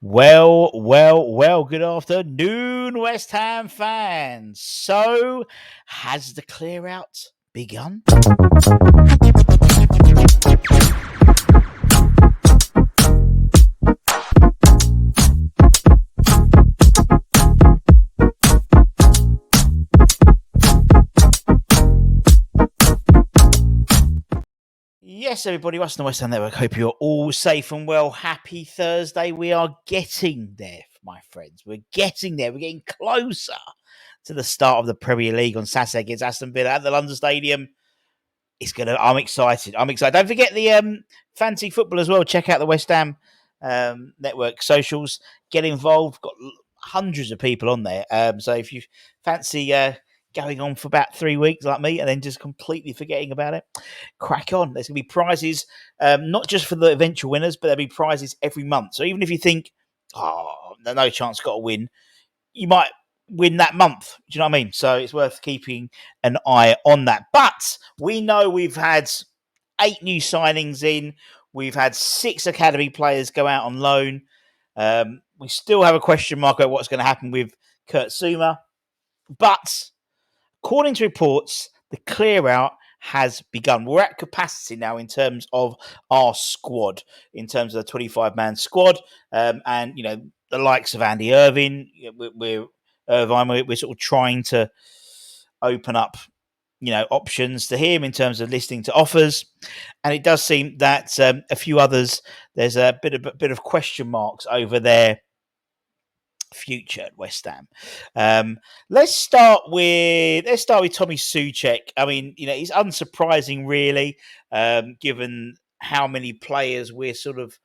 Well, good afternoon, West Ham fans. So, has the clear out begun? Yes, everybody, what's the West Ham Network? Hope you're all safe and well. Happy Thursday. We are getting there, my friends. We're getting there. We're getting closer to the start of the Premier League on Saturday against Aston Villa at the London Stadium. I'm excited. Don't forget the fancy football as well. Check out the West Ham Network socials. Get involved. Got hundreds of people on there. So if you fancy going on for about 3 weeks like me and then just completely forgetting about it, crack on. There's going to be prizes, not just for the eventual winners, but there'll be prizes every month. So even if you think, no chance, got to win, you might win that month. Do you know what I mean? So it's worth keeping an eye on that. But we know we've had 8 new signings in. We've had 6 academy players go out on loan. We still have a question mark about what's going to happen with Kurt Zouma. But according to reports, the clear out has begun. We're at capacity now in terms of our squad, in terms of the 25-man squad. And, you know, the likes of Andy Irvine, we're sort of trying to open up, you know, options to him in terms of listening to offers. And it does seem that a few others, there's a bit of question marks over their future at West Ham. Let's start with Tommy Souček. I mean, you know, he's unsurprising, really, given how many players we're sort of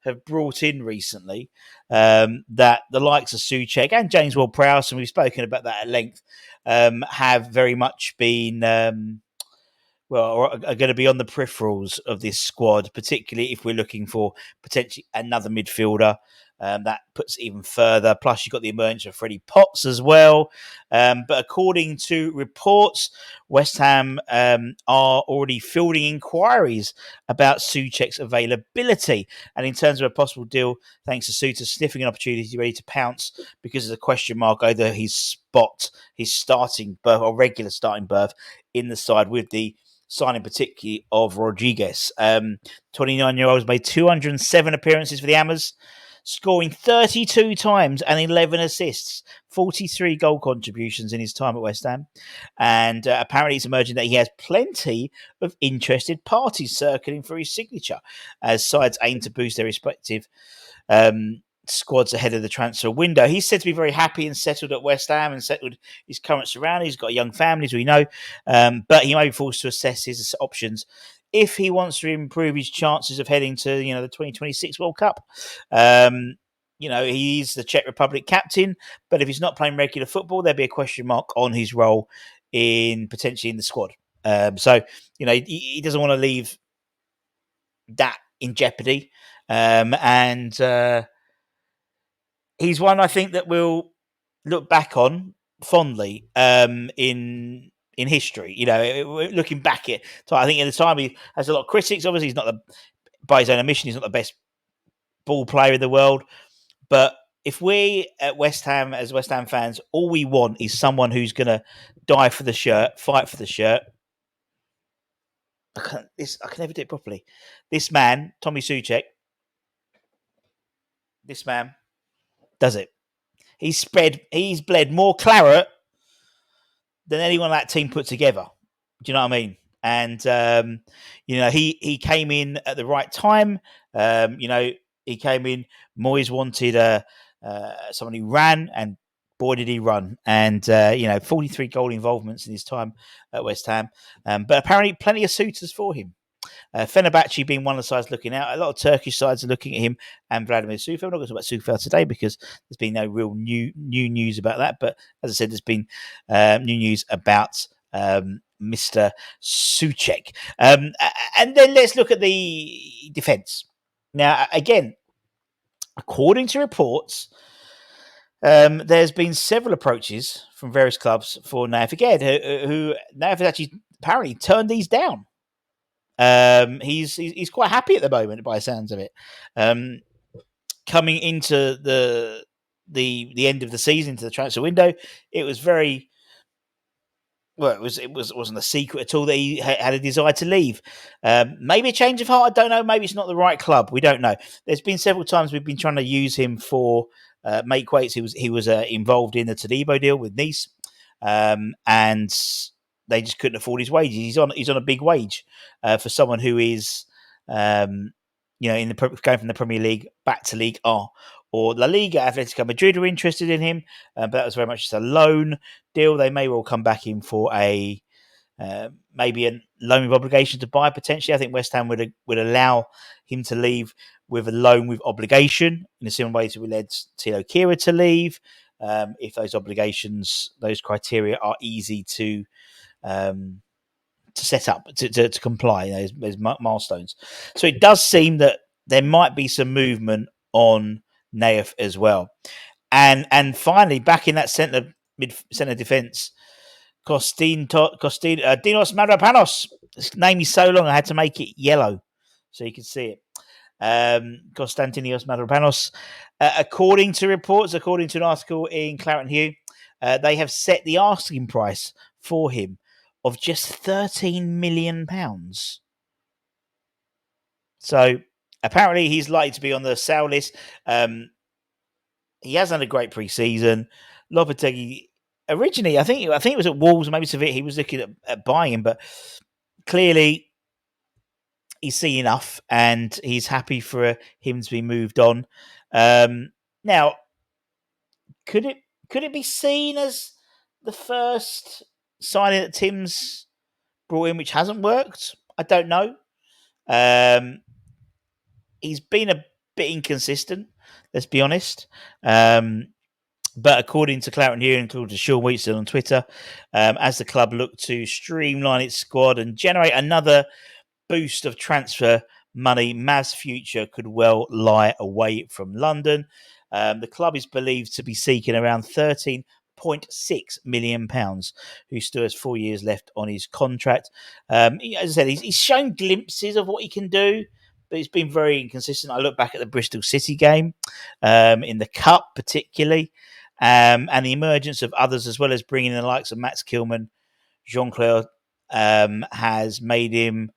have brought in recently. That the likes of Souček and James Ward-Prowse, and we've spoken about that at length, have very much been. Are going to be on the peripherals of this squad, particularly if we're looking for potentially another midfielder. That puts it even further. Plus, you've got the emergence of Freddie Potts as well. But according to reports, West Ham are already fielding inquiries about Souček's availability. And in terms of a possible deal, thanks to Suter sniffing an opportunity ready to pounce because of the question mark over his starting berth or regular starting berth in the side with the signing particularly of Rodriguez. 29-year-old made 207 appearances for the Hammers, scoring 32 times and 11 assists, 43 goal contributions in his time at West Ham. And apparently it's emerging that he has plenty of interested parties circling for his signature as sides aim to boost their respective squads ahead of the transfer window. He's said to be very happy and settled at West Ham and settled his current surroundings. He's got a young family, as we know, but he may be forced to assess his options if he wants to improve his chances of heading to, you know, the 2026 World Cup. You know, he's the Czech Republic captain, but if he's not playing regular football, there'll be a question mark on his role potentially in the squad. So, you know, he doesn't want to leave that in jeopardy. He's one I think that we'll look back on fondly in history. You know, looking back at, so I think at the time he has a lot of critics. Obviously, he's not by his own admission, he's not the best ball player in the world. But if we at West Ham, as West Ham fans, all we want is someone who's going to die for the shirt, fight for the shirt. I can never do it properly. This man, Tommy Souček, this man does it. He's bled more claret than anyone on that team put together. Do you know what I mean? And you know, he came in at the right time. You know, he came in. Moyes wanted someone who ran, and boy did he run. And you know, 43 goal involvements in his time at West Ham. But apparently, plenty of suitors for him. Fenerbahce being one of the sides looking out. A lot of Turkish sides are looking at him and Vladimir Sufel. I'm not going to talk about Sufel today because there's been no real new news about that. But as I said, there's been new news about Mr. Souček. And then let's look at the defence. Now, again, according to reports, there's been several approaches from various clubs for Naif again, who Naif has actually apparently turned these down. He's quite happy at the moment, by the sounds of it. coming into the end of the season, into the transfer window, it was very well. It wasn't a secret at all that he had a desire to leave. Maybe a change of heart. I don't know. Maybe it's not the right club. We don't know. There's been several times we've been trying to use him for make weights. He was involved in the Todibo deal with Nice, and they just couldn't afford his wages. He's on a big wage for someone who is. Going from the Premier League back to League R or La Liga. Atletico Madrid are interested in him, but that was very much just a loan deal. They may well come back in for a maybe a loan with obligation to buy potentially. I think West Ham would allow him to leave with a loan with obligation in a similar way to we led Tilo Kehrer to leave. If those obligations, those criteria are easy to set up to comply. There's milestones. So it does seem that there might be some movement on Naif as well. And finally, back in that centre defence, Dinos Mavropanos. His name is so long, I had to make it yellow so you can see it. Konstantinos Mavropanos. According to reports, according to an article in Claret and Hugh, they have set the asking price for him of just £13 million. So apparently he's likely to be on the sale list. He has done a great pre-season. Lopetegui originally, I think it was at Wolves, maybe Sevilla. He was looking at buying him, but clearly he's seen enough, and he's happy for him to be moved on. Now, could it be seen as the first signing that Tim's brought in which hasn't worked? I don't know. He's been a bit inconsistent, let's be honest. But according to Claret and Hugh and according to Sean Wheatstone on Twitter, as the club looked to streamline its squad and generate another boost of transfer money, Mav's future could well lie away from London. The club is believed to be seeking around £13.6 million, who still has 4 years left on his contract. As I said, he's shown glimpses of what he can do, but it's been very inconsistent. I look back at the Bristol City game, in the Cup particularly, and the emergence of others, as well as bringing in the likes of Max Kilman, Jean-Claude, has made him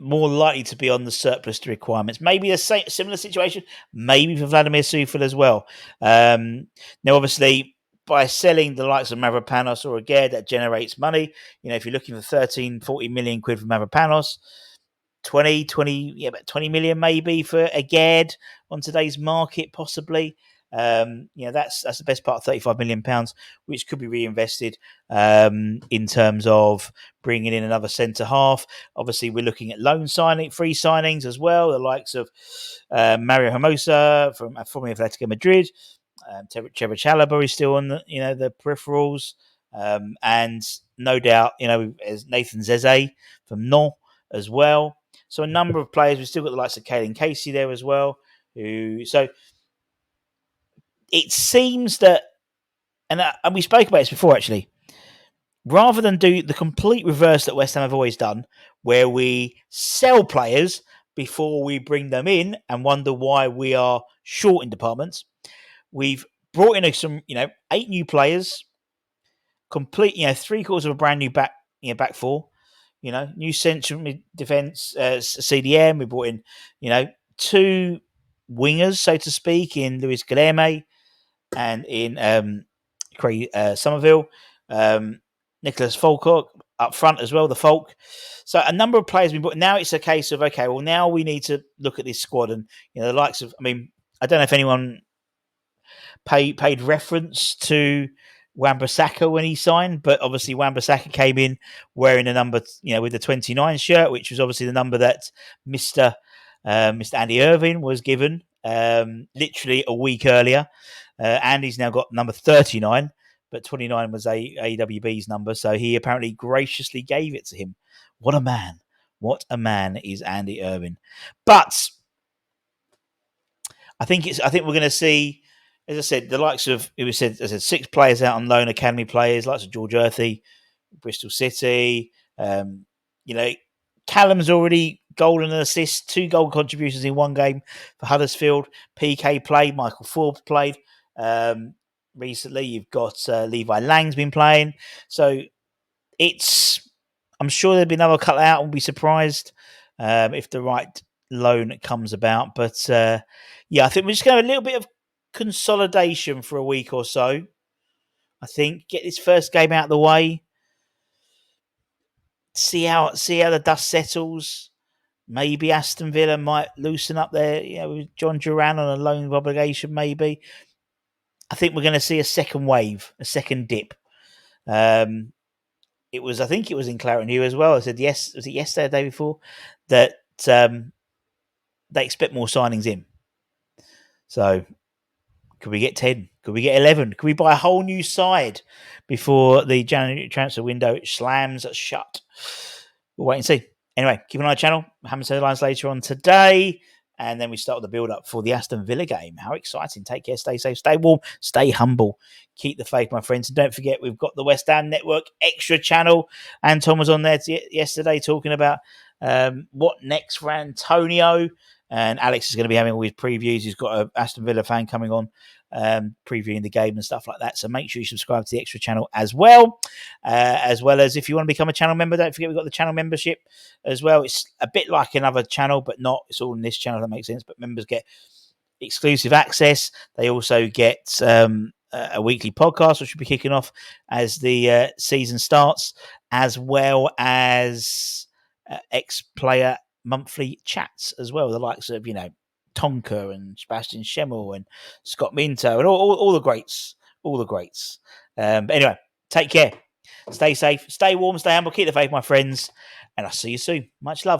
more likely to be on the surplus to requirements. Maybe a similar situation, maybe for Vladimir Sufil as well. Now, obviously, by selling the likes of Mavropanos or Aguerd, that generates money. If you're looking for 13-40 million quid for Mavropanos, 20 million maybe for Aguerd on today's market, possibly. That's the best part of £35 million, which could be reinvested in terms of bringing in another centre half. Obviously, we're looking at free signings as well, the likes of Mario Hermosa from Atletico Madrid. Trevor Chalobah is still on the peripherals, and no doubt as Nathan Zeze from Nantes as well. So a number of players. We've still got the likes of Caelan Casey there as well. So it seems that, and we spoke about this before actually, rather than do the complete reverse that West Ham have always done, where we sell players before we bring them in and wonder why we are short in departments, we've brought in some 8 new players, complete 3/4 of a brand new back four, new central defence, CDM. We brought in 2 wingers, so to speak, in Luis Guilherme and in Craig Somerville, Nicholas Falcock up front as well, the Falk. So a number of players been brought. Now it's a case of, okay, well, now we need to look at this squad, and the likes of, I don't know if anyone paid reference to Wan-Bissaka when he signed, but obviously Wan-Bissaka came in wearing a number, with the 29 shirt, which was obviously the number that Mr. Andy Irving was given literally a week earlier. Andy's now got number 39, but 29 was AWB's number, so he apparently graciously gave it to him. What a man. What a man is Andy Irving. But I think we're going to see, as I said, the likes of, 6 players out on loan, academy players, likes of George Earthy, Bristol City. Callum's already goal and an assist, 2 goal contributions in one game for Huddersfield. PK played, Michael Forbes played. Recently, you've got Levi Lang's been playing. So I'm sure there'll be another cut out. I won't be surprised if the right loan comes about. But I think we're just going to have a little bit of consolidation for a week or so. I think get this first game out of the way. See how the dust settles. Maybe Aston Villa might loosen up there, with John Duran on a loan of obligation, maybe. I think we're going to see a second wave, a second dip. I think it was in Claret New as well. I said, yes, was it yesterday or the day before, that they expect more signings in. So could we get 10? Could we get 11? Could we buy a whole new side before the January transfer window slams shut? We'll wait and see. Anyway, keep an eye on the channel. Hammers headlines later on today. And then we start the build-up for the Aston Villa game. How exciting. Take care, stay safe, stay warm, stay humble. Keep the faith, my friends. And don't forget, we've got the West Ham Network Extra channel. And Tom was on there yesterday talking about what next for Antonio. And Alex is going to be having all his previews. He's got an Aston Villa fan coming on, previewing the game and stuff like that. So make sure you subscribe to the Extra channel as well. As well as if you want to become a channel member, don't forget we've got the channel membership as well. It's a bit like another channel, but not. It's all in this channel, that makes sense. But members get exclusive access. They also get a weekly podcast, which will be kicking off as the season starts, as well as ex-player monthly chats as well. The likes of, Tonka and Sebastian Schemmel and Scott Minto and all the greats. All the greats. But anyway, take care. Stay safe. Stay warm. Stay humble. Keep the faith, my friends. And I'll see you soon. Much love.